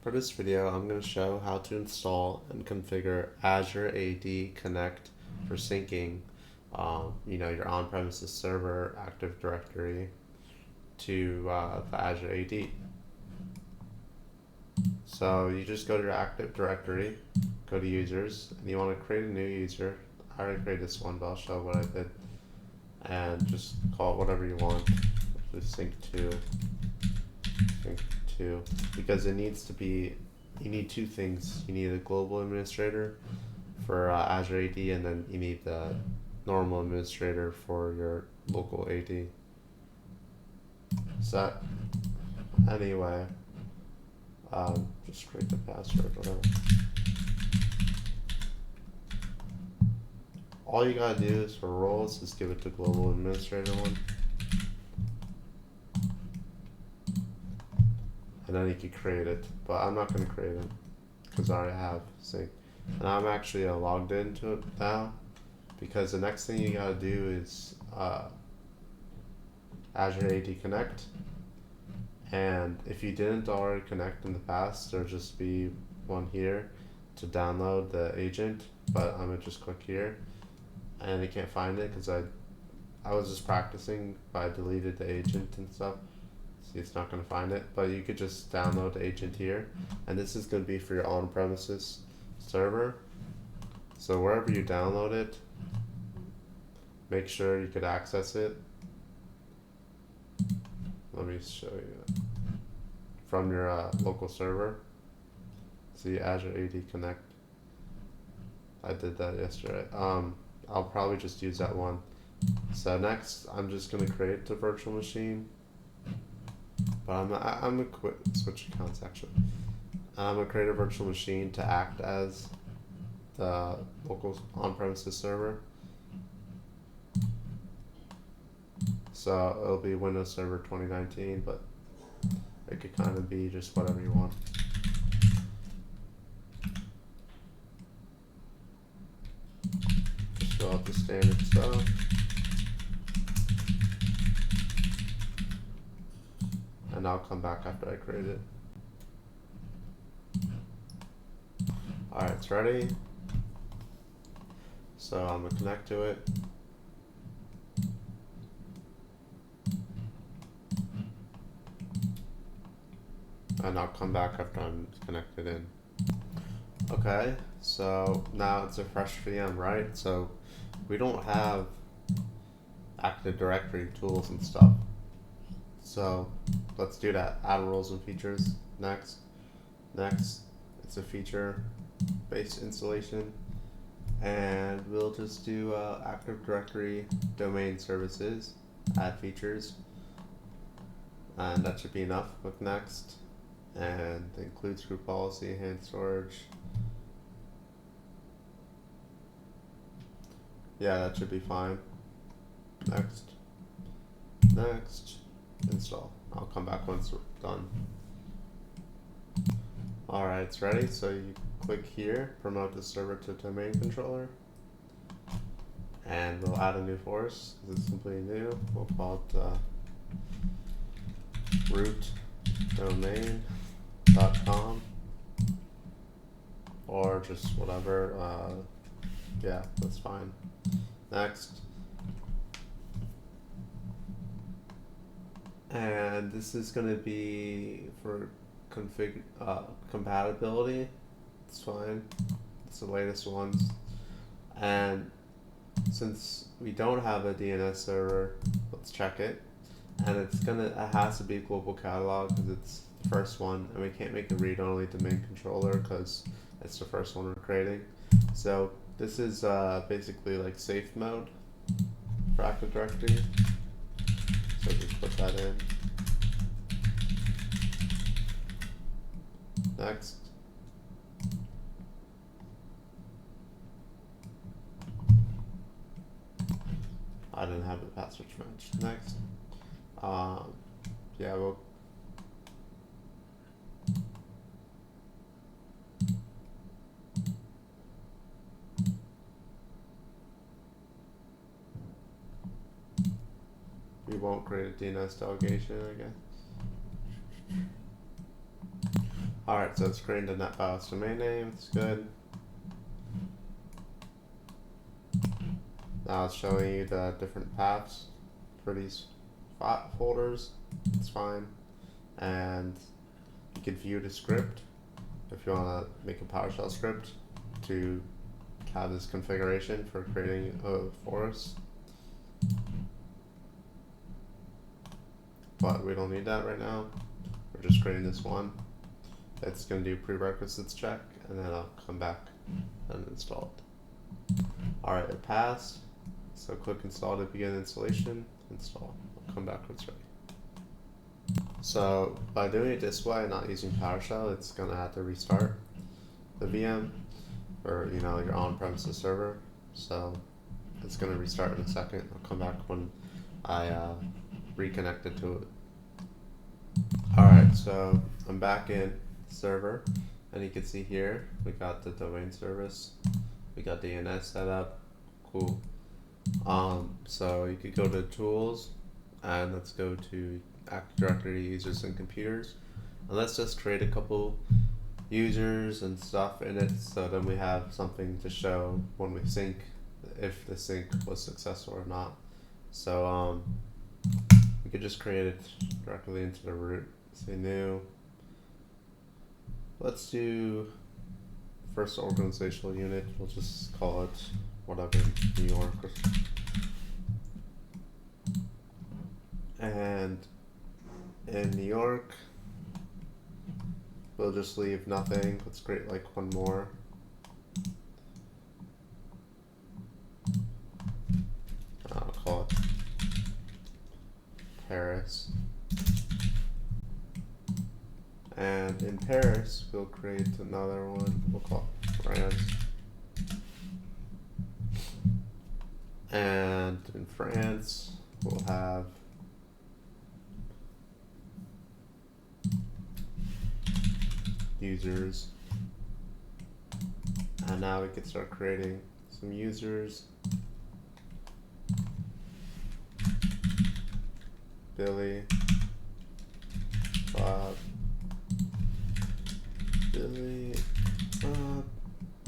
For this video, I'm going to show how to install and configure Azure AD Connect for syncing, your on-premises server Active Directory to the Azure AD. So you just go to your Active Directory, go to Users, and you want to create a new user. I already created this one, but I'll show what I did. And just call it whatever you want. Just sync to, because it needs to be, you need two things. You need a global administrator for Azure AD, and then you need the normal administrator for your local AD. Set. Anyway, just create the password, whatever. All you gotta do is for roles is give it to global administrator one. And then you can create it, but I'm not going to create it because I already have sync. And I'm actually logged into it now, because the next thing you got to do is Azure AD Connect. And if you didn't already connect in the past, there'll just be one here to download the agent, but I'm going to just click here, and you can't find it because I was just practicing, but I deleted the agent and stuff. It's not going to find it, but you could just download the agent here, and this is going to be for your on-premises server. So wherever you download it, make sure you could access it. Let me show you from your local server. See, Azure AD Connect. I did that yesterday. I'll probably just use that one. So next, I'm just going to create the virtual machine. But I'm gonna quit switch accounts actually. I'm gonna create a virtual machine to act as the local on-premises server. So it'll be Windows Server 2019, but it could kind of be just whatever you want. Just fill out the standard stuff. And I'll come back after I create it. Alright, it's ready. So I'm going to connect to it. And I'll come back after I'm connected in. Okay, so now it's a fresh VM, right? So we don't have Active Directory tools and stuff. So let's do that. Add roles and features. Next. It's a feature-based installation, and we'll just do Active Directory domain services. Add features, and that should be enough. Click next, and it includes group policy, enhanced storage. Yeah, that should be fine. Next. Install. I'll come back once we're done. Alright, it's ready. So you click here, promote the server to domain controller, and we'll add a new force because it's completely new. We'll call it root domain.com, or just whatever. Yeah, that's fine. Next. And this is going to be for compatibility. It's fine. It's the latest ones. And since we don't have a DNS server, let's check it. And it has to be global catalog because it's the first one, and we can't make a read-only domain controller because it's the first one we're creating. So this is basically like safe mode for Active Directory. So just put that in. Next. I didn't have the password matched. Next. Yeah, we won't create a DNS delegation, I guess. Alright, so it's created a NetBIOS domain name. It's good. Now it's showing you the different paths for these folders. It's fine. And you can view the script if you want to make a PowerShell script to have this configuration for creating a forest. But we don't need that right now. We're just creating this one. It's going to do prerequisites check, and then I'll come back and install it. Alright, it passed. So click install to begin installation. Install. I'll come back when it's ready. So by doing it this way, not using PowerShell, it's going to have to restart the VM or your on-premises server. So it's going to restart in a second. I'll come back when I reconnect it to it. Alright, so I'm back in server, and you can see here we got the domain service, we got DNS set up. Cool. So you could go to tools, and let's go to Active Directory users and computers, and let's just create a couple users and stuff in it, so then we have something to show when we sync, if the sync was successful or not. So we could just create it directly into the root. Say new. Let's do first organizational unit. We'll just call it whatever, New York. And in New York, we'll just leave nothing. Let's create like one more. I'll call it Paris. And in Paris, we'll create another one. We'll call it France. And in France, we'll have users. And now we can start creating some users. Billy, Bob, Billy,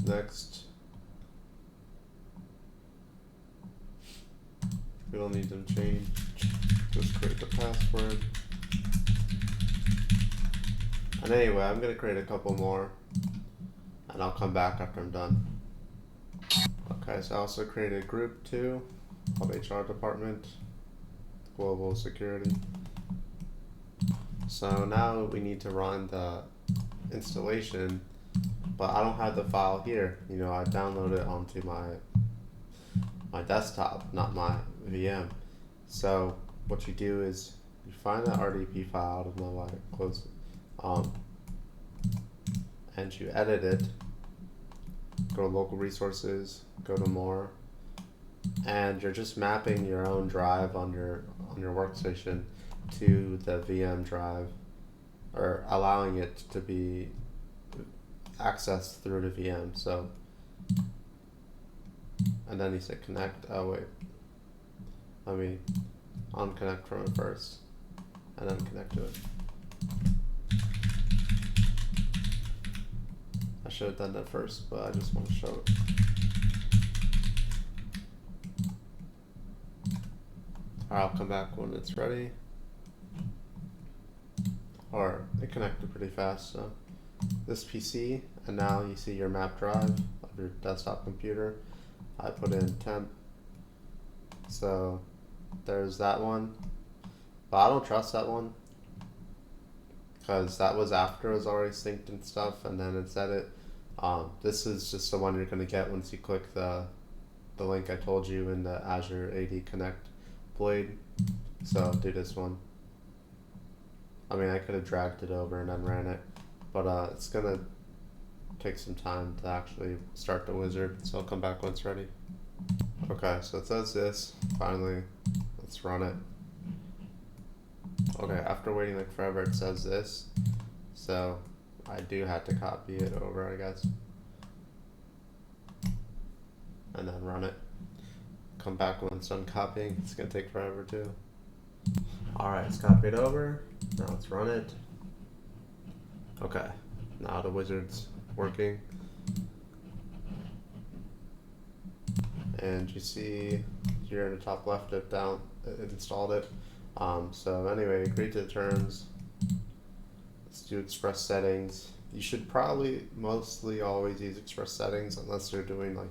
next. We don't need them changed. Just create the password. And anyway, I'm going to create a couple more, and I'll come back after I'm done. Okay, so I also created a group too, called HR Department, Global Security. So now we need to run the installation, but I don't have the file here. I downloaded it onto my desktop, not my VM. So what you do is you find that RDP file, I don't know why I closed it, and you edit it, go to local resources, go to more, and you're just mapping your own drive on your workstation to the VM drive, or allowing it to be accessed through the VM. So, and then you say connect. Oh wait, let me unconnect from it first, and then connect to it. I should have done that first, but I just want to show it. Alright, I'll come back when it's ready. Or it connected pretty fast, so this PC, and now you see your map drive of your desktop computer. I put in temp, so there's that one, but I don't trust that one because that was after it was already synced and stuff, and then it's edit. This is just the one you're going to get once you click the link I told you in the Azure AD Connect blade. So do this one. I mean, I could have dragged it over and then ran it, but it's going to take some time to actually start the wizard, so I'll come back when it's ready. Okay, so it says this. Finally, let's run it. Okay, after waiting like forever, it says this. So I do have to copy it over, I guess, and then run it. Come back when it's done copying. It's gonna take forever too. Alright, it's copied over. Now let's run it. Okay, Now the wizard's working. And you see here in the top left it installed it. So anyway, agree to the terms. Let's do express settings. You should probably mostly always use express settings unless you're doing like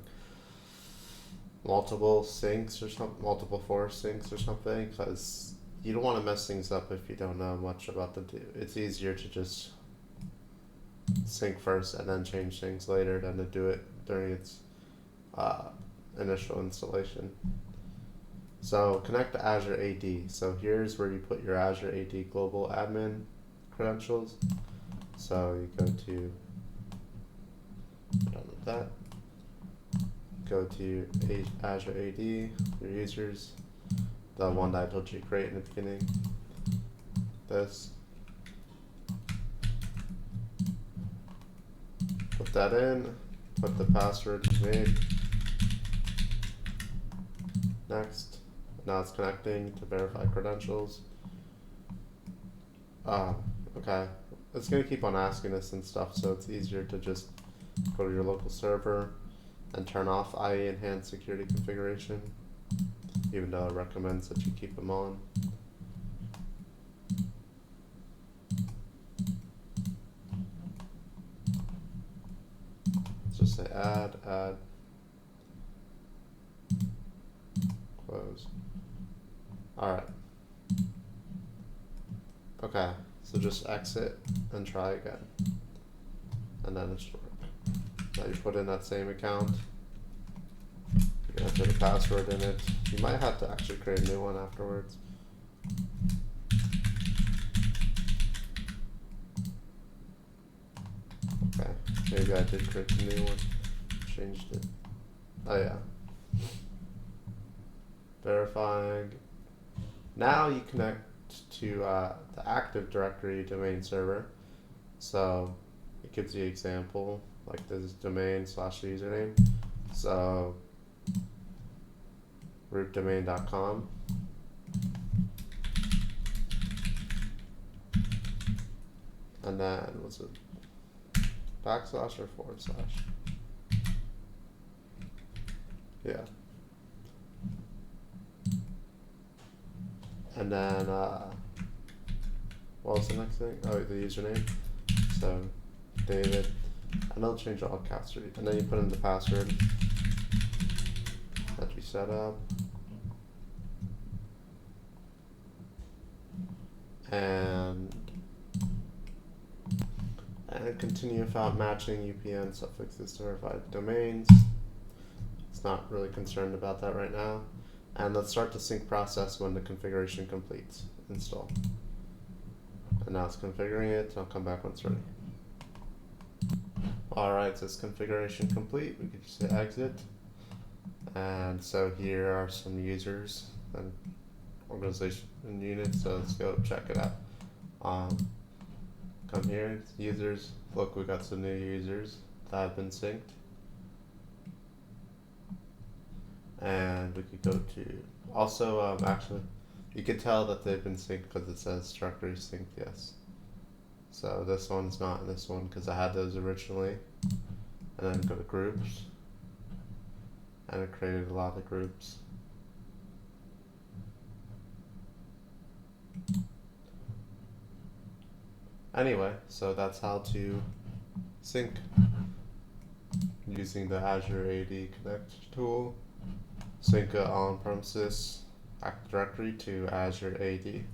multiple syncs or something, multiple force syncs or something, because you don't want to mess things up if you don't know much about them. It's easier to just sync first and then change things later than to do it during its initial installation. So connect to Azure AD. So here's where you put your Azure AD global admin credentials. So you go to, done with that, go to Azure AD, your users, the one that I told you to create in the beginning, this. Put that in, put the password you made. Next. Now it's connecting to verify credentials. Okay. It's going to keep on asking us and stuff, so it's easier to just go to your local server and turn off IE Enhanced Security Configuration, even though it recommends that you keep them on. Let's just say add, close. Alright. Okay, so just exit and try again. And then it should work. Now you put in that same account. You're gonna put a password in it. You might have to actually create a new one afterwards. Okay, maybe I did create a new one. Changed it. Oh yeah. Verifying. Now you connect to the Active Directory domain server. So it gives you an example, like this is domain/username. So rootdomain.com. And then was it backslash or forward slash? Yeah. And then what was the next thing? Oh, the username. So David, and I'll change all caps to read. And then you put in the password that you set up. And continue without matching UPN suffixes to verified domains. It's not really concerned about that right now. And let's start the sync process when the configuration completes. Install. And now it's configuring it. I'll come back when it's ready. Alright, so it's configuration complete. We can just hit exit. And so here are some users and organization and units. So let's go check it out. Come here, users. Look, we got some new users that have been synced. And we could go to, also actually, you could tell that they've been synced because it says directory synced yes. So this one's not in this one because I had those originally. And then go to groups. And it created a lot of groups. Anyway, so that's how to sync using the Azure AD Connect tool. Sync on-premises Active Directory to Azure AD.